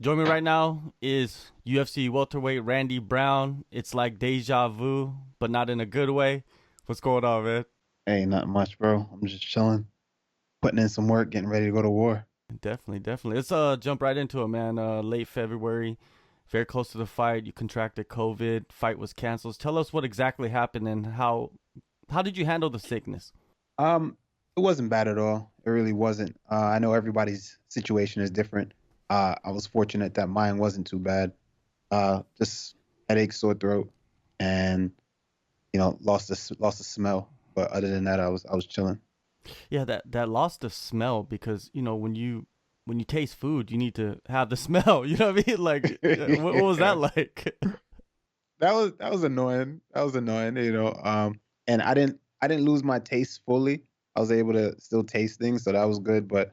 Join me right now is UFC welterweight Randy Brown. It's like deja vu, but not in a good way. What's going on, man? Hey, not much, bro. I'm just chilling, putting in some work, getting ready to go to war. Definitely, definitely. Let's jump right into it, man. Late February, very close to the fight. You contracted COVID. Fight was canceled. Tell us what exactly happened and how did you handle the sickness? Um, it wasn't bad at all. It really wasn't. I know everybody's situation is different. I was fortunate that mine wasn't too bad. Just headache, sore throat, and lost the smell. But other than that, I was chilling. Yeah, that lost the smell because when you taste food, you need to have the smell. You know what I mean? Like, what was that Yeah. like? That was annoying. That was annoying, and I didn't lose my taste fully. I was able to still taste things, so that was good. But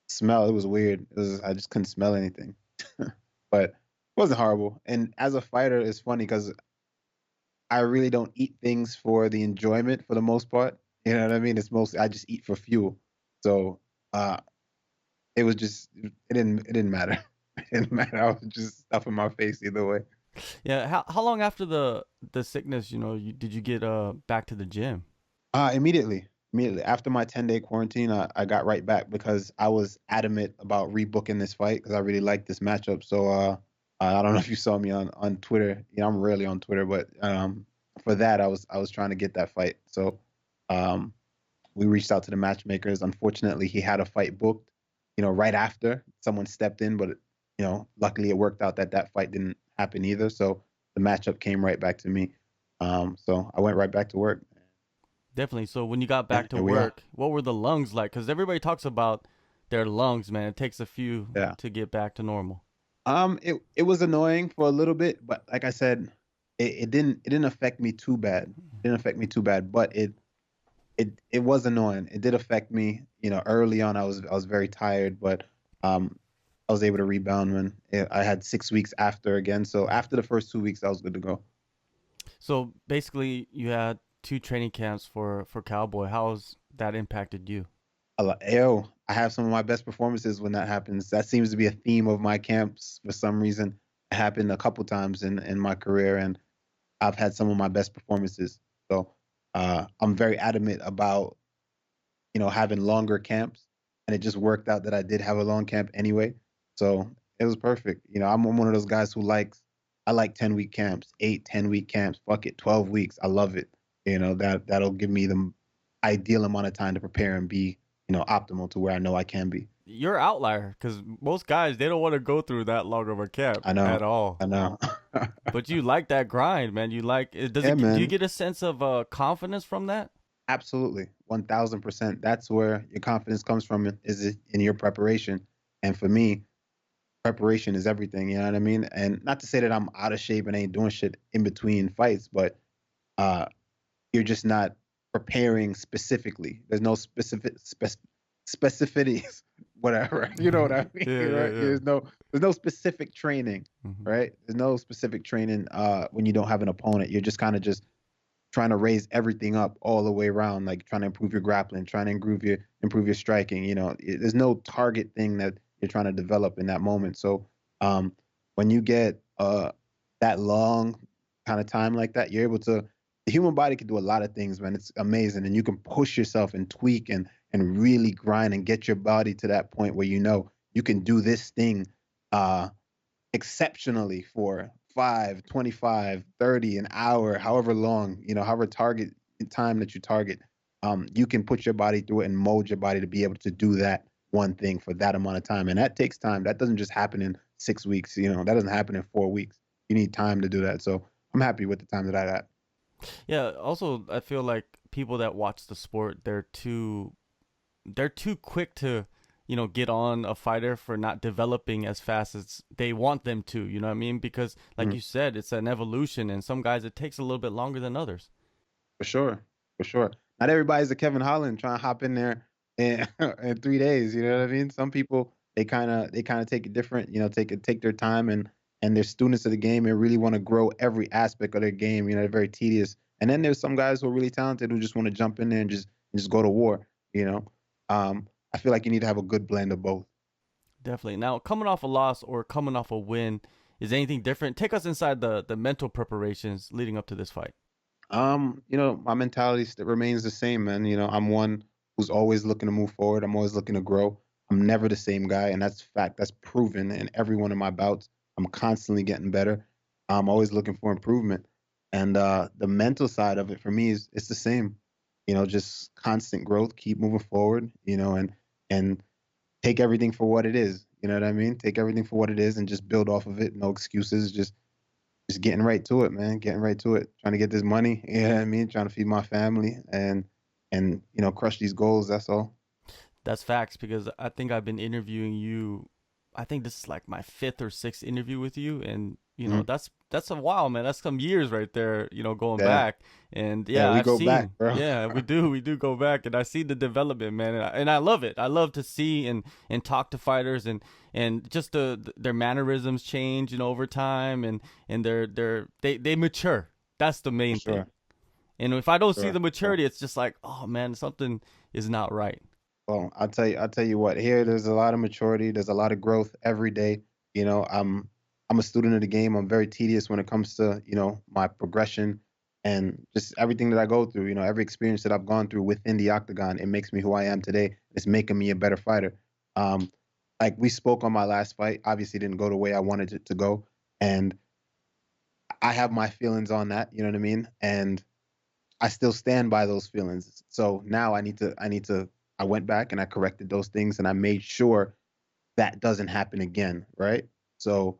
smell, it was weird. I just couldn't smell anything. But it wasn't horrible. And as a fighter, it's funny because I really don't eat things for the enjoyment for the most part. You know what I mean? It's mostly I just eat for fuel. So uh, it didn't matter. It didn't matter. I was just stuffing my face either way. Yeah, how long after the sickness, did you get back to the gym? Immediately after my 10-day quarantine, I got right back because I was adamant about rebooking this fight because I really liked this matchup. So I don't know if you saw me on Twitter. I'm rarely on Twitter, but for that I was trying to get that fight. So um, we reached out to the matchmakers. Unfortunately, he had a fight booked, right after someone stepped in, but luckily it worked out that that fight didn't happen either. So the matchup came right back to me. So I went right back to work. Definitely. So when you got Yeah, back to here we are. work, what were the lungs like? Because everybody talks about their lungs, man. It takes a few Yeah. to get back to normal. It was annoying for a little bit, but like I said, it didn't affect me too bad. It didn't affect me too bad, but it was annoying. It did affect me. Early on, I was very tired, but um, I was able to rebound when I had 6 weeks after again. So after the first 2 weeks, I was good to go. So basically, you had two training camps for Cowboy. How's that impacted you? I have some of my best performances when that happens. That seems to be a theme of my camps for some reason. It happened a couple times in my career, and I've had some of my best performances. So I'm very adamant about having longer camps, and it just worked out that I did have a long camp anyway. So it was perfect. I'm one of those guys who likes I like 10-week camps, 8, 10-week camps. Fuck it, 12 weeks. I love it. That'll give me the ideal amount of time to prepare and be optimal to where I know I can be. You're an outlier because most guys they don't want to go through that long of a camp I know. at all. I know. But you like that grind, man. You like it. Does Yeah, it? Do you man. get a sense of confidence from that? Absolutely. 1000%. That's where your confidence comes from is in your preparation. And for me, preparation is everything, you know what I mean? And not to say that I'm out of shape and ain't doing shit in between fights, but uh you're just not preparing specifically. There's no specificities, whatever. You know what I mean, Yeah, yeah, right? yeah. There's no specific training, Hmm. right? There's no specific training when you don't have an opponent. You're just kind of just trying to raise everything up all the way around, like trying to improve your grappling, trying to improve your striking. There's no target thing that you're trying to develop in that moment. So um, when you get that long kind of time like that, you're able to. The human body can do a lot of things, man. It's amazing, and you can push yourself and tweak and really grind and get your body to that point where you can do this thing uh, exceptionally for 5, 25, 30, an hour, however long, however target time that you target, you can put your body through it and mold your body to be able to do that one thing for that amount of time. And that takes time. That doesn't just happen in 6 weeks. That doesn't happen in 4 weeks. You need time to do that. So I'm happy with the time that I got. Yeah. Also, I feel like people that watch the sport, they're too quick to, get on a fighter for not developing as fast as they want them to. You know what I mean? Because, like Mhm. you said, it's an evolution, and some guys it takes a little bit longer than others. For sure. For sure. Not everybody's a Kevin Holland trying to hop in there in, in 3 days. You know what I mean? Some people they kind of take it different. Take their time and they're students of the game and really want to grow every aspect of their game. They're very tedious. And then there's some guys who are really talented who just want to jump in there and just go to war. You know, I feel like you need to have a good blend of both. Definitely. Now, coming off a loss or coming off a win, is anything different? Take us inside the mental preparations leading up to this fight. My mentality still remains the same, man. I'm one who's always looking to move forward. I'm always looking to grow. I'm never the same guy, and that's fact. That's proven in every one of my bouts. I'm constantly getting better. I'm always looking for improvement. And the mental side of it for me is it's the same. Just constant growth, keep moving forward, and take everything for what it is. You know what I mean? Take everything for what it is and just build off of it. No excuses. Just getting right to it, man. Getting right to it. Trying to get this money. You know what I mean? Trying to feed my family and crush these goals. That's all. That's facts because I think I've been interviewing you. I think this is like my fifth or sixth interview with you, and Mhm. that's a while, man. That's some years right there, going Yeah, back. And yeah. yeah, We I've go back, seen, bro. yeah, we do go back, and I see the development, man, and I love it. I love to see and talk to fighters and just their mannerisms change, over time, and they mature. That's the For main thing. sure, And if I don't see sure, the sure. maturity, it's just like, oh man, something is not right. Well, I'll tell you what. Here, there's a lot of maturity. There's a lot of growth every day. I'm a student of the game. I'm very tedious when it comes to my progression and just everything that I go through. Every experience that I've gone through within the octagon, it makes me who I am today. It's making me a better fighter. Um, like we spoke on my last fight, obviously didn't go the way I wanted it to go, and I have my feelings on that. You know what I mean? And I still stand by those feelings. So now I need to I went back and I corrected those things and I made sure that doesn't happen again, right? So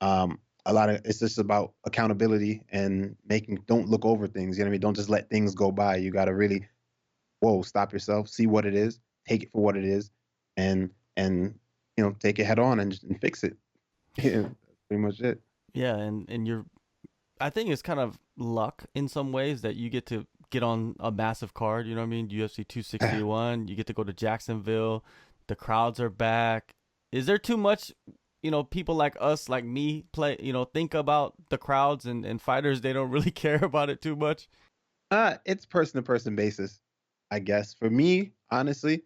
a lot of it's just about accountability and making don't look over things, you know what I mean? Don't just let things go by. You got to really whoa, stop yourself, see what it is, take it for what it is and take it head on and fix it. Yeah, that's pretty much it. Yeah, and you're I think it's kind of luck in some ways that you get to get on a massive card. You know what I mean? UFC 261. You get to go to Jacksonville. The crowds are back. Is there too much? People like us, like me, play. Think about the crowds and fighters. They don't really care about it too much. It's person to person basis, I guess. For me, honestly,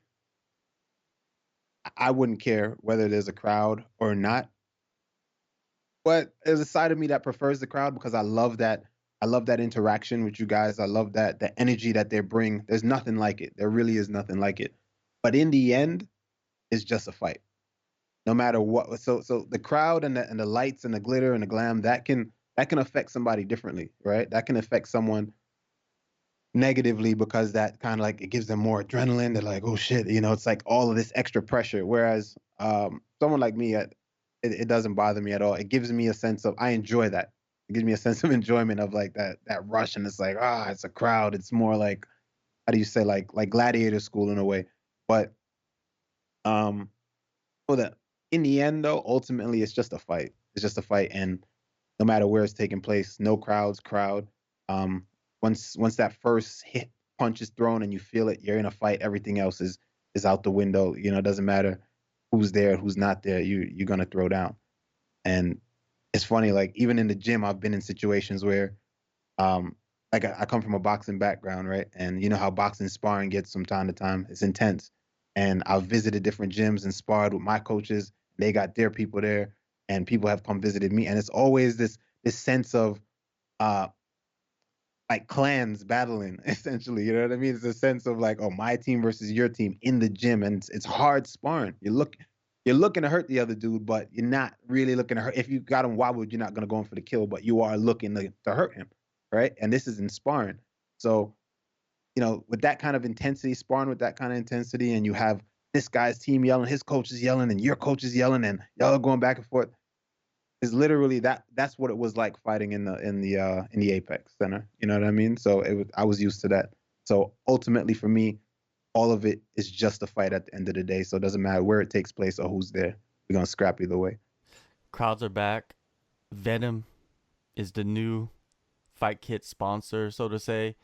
I wouldn't care whether there's a crowd or not. But there's a side of me that prefers the crowd because I love that. I love that interaction with you guys. I love that the energy that they bring. There's nothing like it. There really is nothing like it. But in the end, it's just a fight. No matter what. So the crowd and the lights and the glitter and the glam that can affect somebody differently, right? That can affect someone negatively because that kind of like it gives them more adrenaline. They're like, oh shit, it's like all of this extra pressure. Whereas someone like me, it doesn't bother me at all. It gives me a sense of I enjoy that. It gives me a sense of enjoyment of like that rush, and it's like it's a crowd. It's more like how do you say like gladiator school in a way. But um, for the in the end though, ultimately it's just a fight. It's just a fight, and no matter where it's taking place, no crowd. Um, once that first hit punch is thrown and you feel it, you're in a fight. Everything else is out the window. It doesn't matter who's there, who's not there. You're gonna throw down. And it's funny, like even in the gym, I've been in situations where, um, like I come from a boxing background, right? And you know how boxing sparring gets from time to time. It's intense. And I've visited different gyms and sparred with my coaches. They got their people there, and people have come visited me, and it's always this sense of uh like clans battling essentially. You know what I mean? It's a sense of like, oh, my team versus your team in the gym, and it's hard sparring. You're looking to hurt the other dude, but you're not really looking to hurt. If you got him wobbled, you're not going to go in for the kill, but you are looking to hurt him, right? And this is in sparring. So, with that kind of intensity, sparring with that kind of intensity, and you have this guy's team yelling, his coach is yelling, and your coach is yelling, and y'all are going back and forth is literally that's what it was like fighting in the Apex Center. You know what I mean? So I was used to that. So ultimately for me, all of it is just a fight at the end of the day. So it doesn't matter where it takes place or who's there. We're gonna scrap either way. Crowds are back. Venom is the new fight kit sponsor, so to say.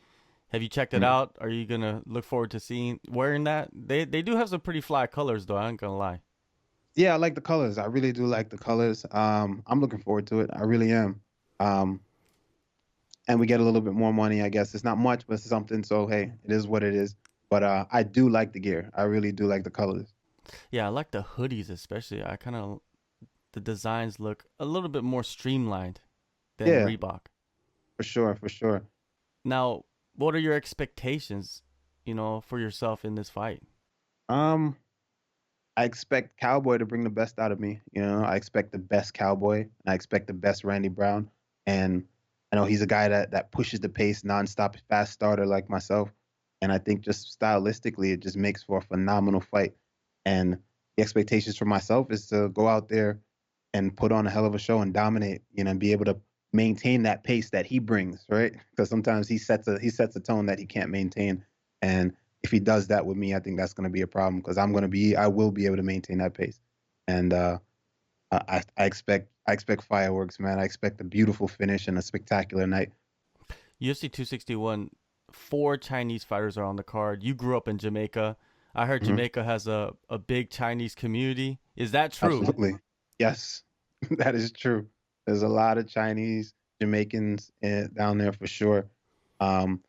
Have you checked it Mm. out? Are you gonna look forward to seeing wearing that? They do have some pretty fly colors, though. I ain't gonna lie. Yeah, I like the colors. I really do like the colors. I'm looking forward to it. I really am. Um, and we get a little bit more money, I guess. It's not much, but it's something. So hey, it is what it is. But I do like the gear. I really do like the colors. Yeah, I like the hoodies especially. I kind of the designs look a little bit more streamlined than Yeah, Reebok. for sure, for sure. Now, what are your expectations, for yourself in this fight? Um, I expect Cowboy to bring the best out of me. I expect the best Cowboy, and I expect the best Randy Brown. And I know he's a guy that pushes the pace nonstop, fast starter like myself. And I think just stylistically, it just makes for a phenomenal fight. And the expectations for myself is to go out there and put on a hell of a show and dominate, and be able to maintain that pace that he brings, right? Because sometimes he sets a tone that he can't maintain. And if he does that with me, I think that's going to be a problem because I will be able to maintain that pace. And I expect fireworks, man. I expect a beautiful finish and a spectacular night. UFC 261, four Chinese fighters are on the card. You grew up in Jamaica. I heard Hmm. Jamaica has a big Chinese community. Is that true? Absolutely, yes, that is true. There's a lot of Chinese, Jamaicans down there for sure. Um,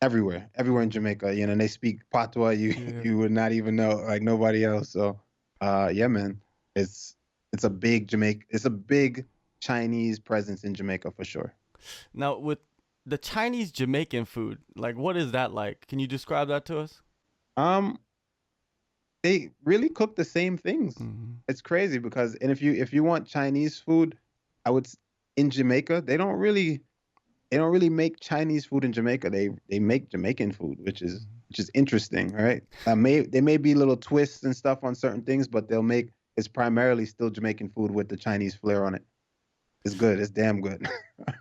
everywhere in Jamaica, and they speak patois. You Yeah. you would not even know, like nobody else. So, yeah, man, it's it's a big Jamaica. It's a big Chinese presence in Jamaica for sure. Now, with the Chinese Jamaican food, like what is that like? Can you describe that to us? Um, they really cook the same things. Hmm. It's crazy because, and if you want Chinese food, I would in Jamaica they don't really make Chinese food in Jamaica. They make Jamaican food, which is interesting, right? There may be little twists and stuff on certain things, but it's primarily still Jamaican food with the Chinese flair on it. It's good. It's damn good.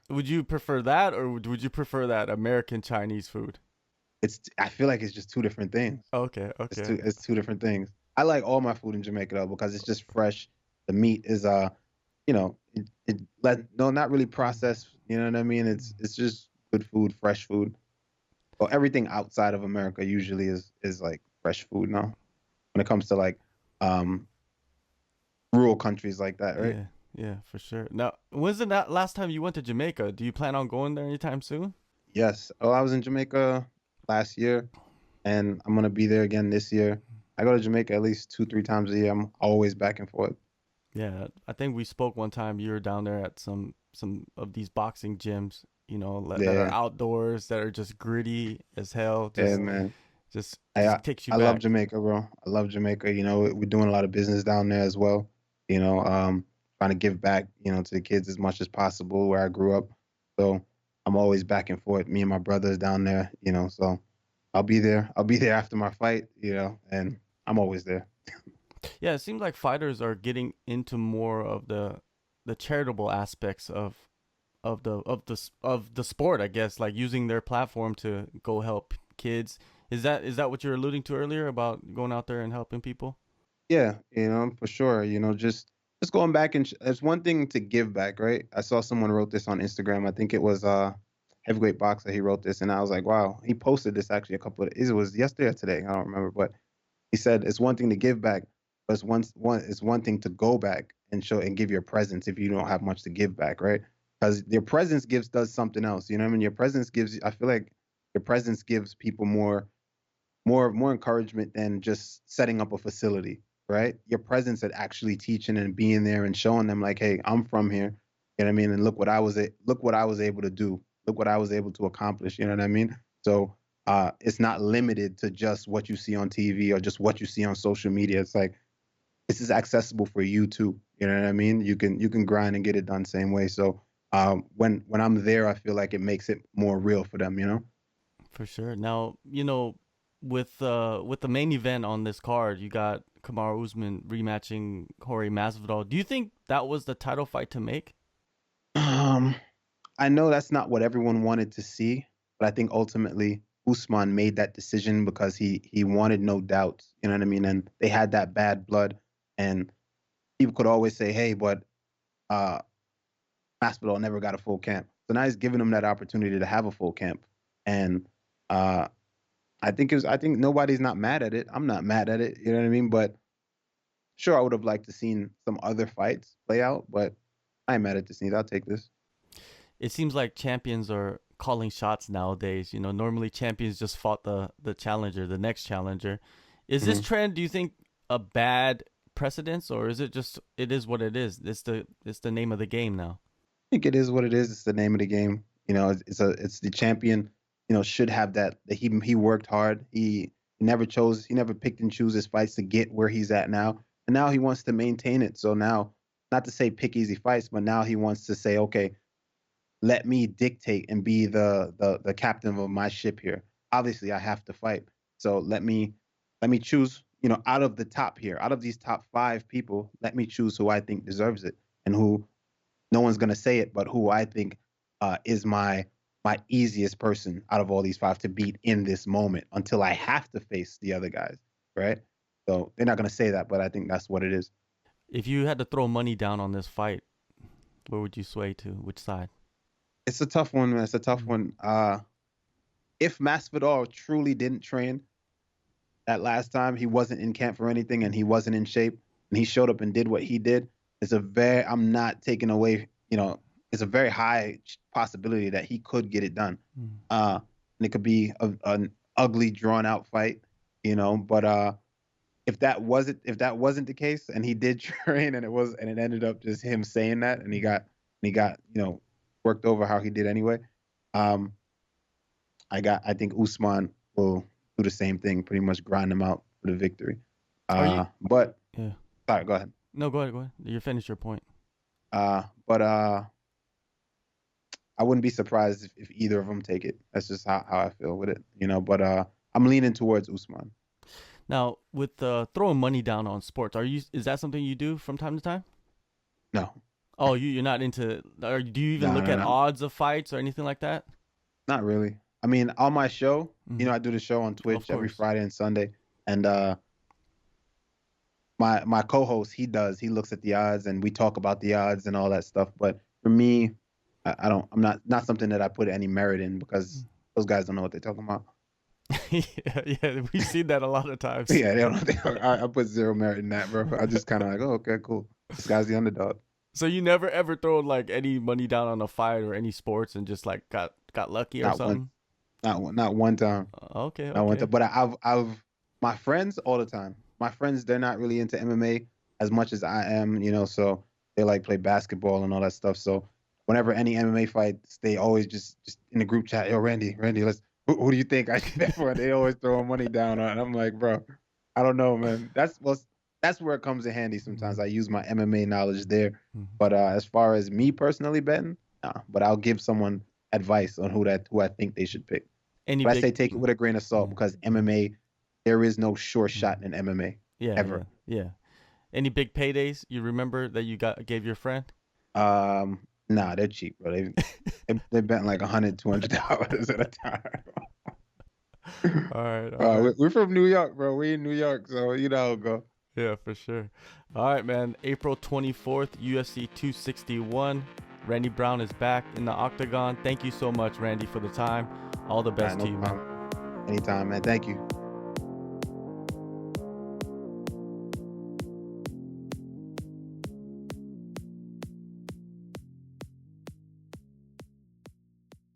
Would you prefer that, or would you prefer that American Chinese food? I feel like it's just two different things. Okay, It's okay. two different things. I like all my food in Jamaica though because it's just fresh. The meat is no, not really processed. You know what I mean? It's just good food, fresh food. Well, everything outside of America usually is like fresh food now. When it comes to like um rural countries like that, right? Yeah, yeah, for sure. Now, when's the last time you went to Jamaica? Do you plan on going there anytime soon? Yes. Oh, I was in Jamaica last year, and I'm gonna be there again this year. I go to Jamaica at least 2, 3 times a year. I'm always back and forth. Yeah, I think we spoke one time. You were down there at some of these boxing gyms, that are Yeah, outdoors, that are just gritty as hell. yeah, Just man. just I I just takes you I love back. Jamaica, bro. I love Jamaica. We're doing a lot of business down there as well. Trying to give back, to the kids as much as possible where I grew up. So I'm always back and forth. Me and my brothers down there, So I'll be there. I'll be there after my fight, and I'm always there. Yeah, it seems like fighters are getting into more of the charitable aspects of the sport, I guess, like using their platform to go help kids. Is that what you were alluding to earlier about going out there and helping people? Yeah, for sure. Just going back and it's one thing to give back, right? I saw someone wrote this on Instagram. I think it was heavyweight boxer. He wrote this, and I was like, wow. He posted this actually a couple of it was yesterday or today. I don't remember, but he said it's one thing to give back, but it's one thing to go back and show and give your presence if you don't have much to give back, right? Because your presence does something else. You know what I mean? Your presence gives. I feel like your presence gives people more encouragement than just setting up a facility, right? Your presence at actually teaching and being there and showing them like, hey, I'm from here. You know what I mean? And look what I was able to do. Look what I was able to accomplish. You know what I mean? So it's not limited to just what you see on TV or just what you see on social media. It's like this is accessible for you too. You know what I mean? You can grind and get it done same way. So when I'm there, I feel like it makes it more real for them. For sure. Now, with the main event on this card, you got Kamaru Usman rematching Jorge Masvidal. Do you think that was the title fight to make? Um, I know that's not what everyone wanted to see, but I think ultimately Usman made that decision because he wanted no doubts. You know what I mean? And they had that bad blood, and people could always say, "Hey, but uh, Masvidal never got a full camp." So now he's giving him that opportunity to have a full camp, and uh, I think nobody's not mad at it. I'm not mad at it. You know what I mean? But sure, I would have liked to seen some other fights play out, but I ain't mad at this. I'll take this. It seems like champions are calling shots nowadays. Normally champions just fought the challenger, the next challenger. Is this Mhm. trend, do you think, a bad precedence, or is it just it is what it is? It's the name of the game now. I think it is what it is. It's the name of the game. It's the champion. Should have that he worked hard. He never picked and chose his fights to get where he's at now, and now he wants to maintain it. So now, not to say pick easy fights, but now he wants to say, okay, let me dictate and be the captain of my ship here. Obviously, I have to fight. So let me choose. Out of the top here, out of these top five people, let me choose who I think deserves it and who no one's gonna say it, but who I think is my easiest person out of all these five to beat in this moment until I have to face the other guys, right? So they're not gonna say that, but I think that's what it is. If you had to throw money down on this fight, where would you sway to? Which side? It's a tough one, man. It's a tough Mm. one. If Masvidal truly didn't train that last time, he wasn't in camp for anything, and he wasn't in shape, and he showed up and did what he did. I'm not taking away, it's a very high possibility that he could get it done. Mm. And it could be an ugly, drawn out fight, but if that wasn't the case and he did train and it ended up just him saying that and he got worked over how he did anyway. um I think Usman will do the same thing, pretty much grind him out for the victory. Are you? But Yeah. sorry, go ahead. No, go ahead. Go ahead. You finish your point. But I wouldn't be surprised if either of them take it. That's just how I feel with it, But I'm leaning towards Usman. Now, with throwing money down on sports, is that something you do from time to time? No, Oh, you're not into, or do you even no, look no, at no, odds of fights or anything like that? not really. I mean, on my show, Mhm. I do the show on Of Twitch every course. Friday and Sunday, and my co-host, he looks at the odds and we talk about the odds and all that stuff. But for me, I don't. I'm not something that I put any merit in because those guys don't know what they're talking about. Yeah, we've seen that a lot of times. Yeah, they don't. I put zero merit in that, bro. I just kind of like, oh, okay, cool. This guy's the underdog. So you never ever throw like any money down on a fight or any sports and just like got lucky or Not one, something? not one time. Okay, Not one okay. time. But I've my friends all the time. My friends, they're not really into MMA as much as I am, so they like play basketball and all that stuff. So whenever any MMA fights, they always just in the group chat, yo, Randy, let's who do you think I should bet for? They always throwing money down on. I'm like, bro, I don't know, man. That's where it comes in handy sometimes. Mhm. I use my MMA knowledge there. Mhm. But as far as me personally betting, nah. But I'll give someone advice on who I think they should pick. Any But I say big? take it with a grain of salt Mhm. because MMA, there is no sure shot Mhm. in MMA Yeah, yeah, ever. yeah. Any big paydays you remember that you gave your friend? Nah, they're cheap, bro. They bet like $100, $200 at a time. All right, all right. We're from New York, bro. We in New York, so you know how it go. Yeah, for sure. All right, man. April 24th, UFC 261. Randy Brown is back in the octagon. Thank you so much, Randy, for the time. All the All best right, to no you, man. problem. Anytime, man. Thank you.